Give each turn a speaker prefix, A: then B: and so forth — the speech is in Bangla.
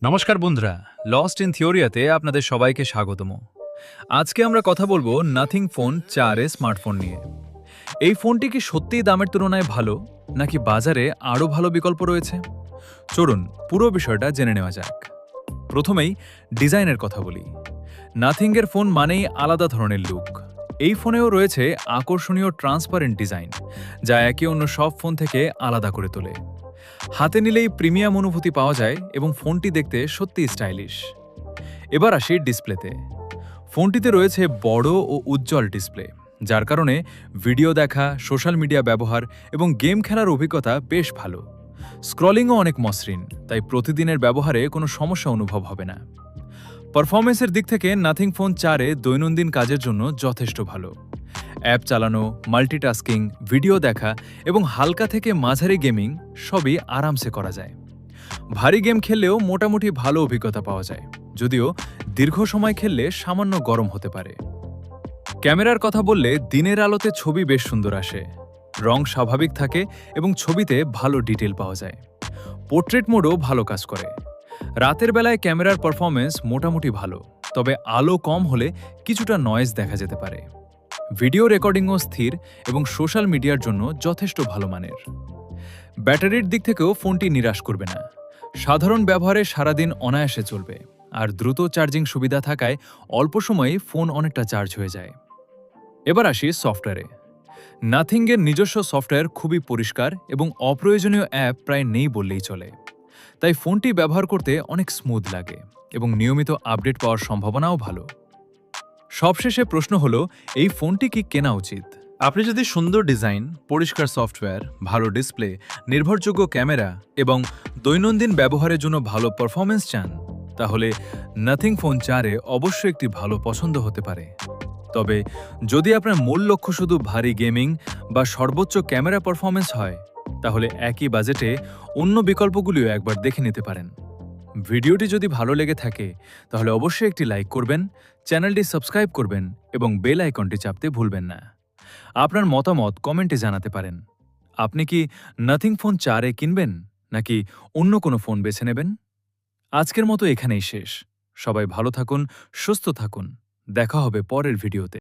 A: নমস্কার বন্ধুরা, লস্ট ইন থিওরিয়াতে আপনাদের সবাইকে স্বাগতম। আজকে আমরা কথা বলবো নাথিং ফোন 4 স্মার্টফোন নিয়ে। এই ফোনটি কি সত্যিই দামের তুলনায় ভালো, নাকি বাজারে আরও ভালো বিকল্প রয়েছে? চলুন পুরো বিষয়টা জেনে নেওয়া যাক। প্রথমেই ডিজাইনের কথা বলি। নাথিংয়ের ফোন মানেই আলাদা ধরনের লুক। এই ফোনেও রয়েছে আকর্ষণীয় ট্রান্সপারেন্ট ডিজাইন, যা একে অন্য সব ফোন থেকে আলাদা করে তোলে। হাতে নিলেই প্রিমিয়াম অনুভূতি পাওয়া যায় এবং ফোনটি দেখতে সত্যিই স্টাইলিশ। এবার আসি ডিসপ্লেতে। ফোনটিতে রয়েছে বড় ও উজ্জ্বল ডিসপ্লে, যার কারণে ভিডিও দেখা, সোশ্যাল মিডিয়া ব্যবহার এবং গেম খেলার অভিজ্ঞতা বেশ ভালো। স্ক্রলিংও অনেক মসৃণ, তাই প্রতিদিনের ব্যবহারে কোনো সমস্যা অনুভব হবে না। পারফরমেন্সের দিক থেকে নাথিং ফোন 4 দৈনন্দিন কাজের জন্য যথেষ্ট ভালো। অ্যাপ চালানো, মাল্টিটাস্কিং, ভিডিও দেখা এবং হালকা থেকে মাঝারি গেমিং সবই আরামসে করা যায়। ভারী গেম খেললেও মোটামুটি ভালো অভিজ্ঞতা পাওয়া যায়, যদিও দীর্ঘ সময় খেললে সামান্য গরম হতে পারে। ক্যামেরার কথা বললে দিনের আলোতে ছবি বেশ সুন্দর আসে। রং স্বাভাবিক থাকে এবং ছবিতে ভালো ডিটেল পাওয়া যায়। পোর্ট্রেট মোডও ভালো কাজ করে। রাতের বেলায় ক্যামেরার পারফরমেন্স মোটামুটি ভালো, তবে আলো কম হলে কিছুটা নয়েজ দেখা যেতে পারে। ভিডিও রেকর্ডিংও স্থির এবং সোশ্যাল মিডিয়ার জন্য যথেষ্ট ভালো মানের। ব্যাটারির দিক থেকেও ফোনটি নিরাশ করবে না। সাধারণ ব্যবহারে সারাদিন অনায়াসে চলবে, আর দ্রুত চার্জিং সুবিধা থাকায় অল্প সময়েই ফোন অনেকটা চার্জ হয়ে যায়। এবার আসি সফটওয়্যারে। নাথিংয়ের নিজস্ব সফটওয়্যার খুবই পরিষ্কার এবং অপ্রয়োজনীয় অ্যাপ প্রায় নেই বললেই চলে। তাই ফোনটি ব্যবহার করতে অনেক স্মুথ লাগে এবং নিয়মিত আপডেট পাওয়ার সম্ভাবনাও ভালো। সবশেষে প্রশ্ন হলো, এই ফোনটি কি কেনা উচিত? আপনি যদি সুন্দর ডিজাইন, পরিষ্কার সফটওয়্যার, ভালো ডিসপ্লে, নির্ভরযোগ্য ক্যামেরা এবং দৈনন্দিন ব্যবহারের জন্য ভালো পারফরমেন্স চান, তাহলে নাথিং ফোন 4 অবশ্যই একটি ভালো পছন্দ হতে পারে। তবে যদি আপনার মূল লক্ষ্য শুধু ভারী গেমিং বা সর্বোচ্চ ক্যামেরা পারফরমেন্স হয়, তাহলে একই বাজেটে অন্য বিকল্পগুলিও একবার দেখে নিতে পারেন। ভিডিওটি যদি ভালো লেগে থাকে তাহলে অবশ্যই একটি লাইক করবেন, চ্যানেলটি সাবস্ক্রাইব করবেন এবং বেল আইকনটি চাপতে ভুলবেন না। আপনার মতামত কমেন্টে জানাতে পারেন। আপনি কি নাথিং ফোন 4 কিনবেন, নাকি অন্য কোনো ফোন বেছে নেবেন? আজকের মতো এখানেই শেষ। সবাই ভালো থাকুন, সুস্থ থাকুন। দেখা হবে পরের ভিডিওতে।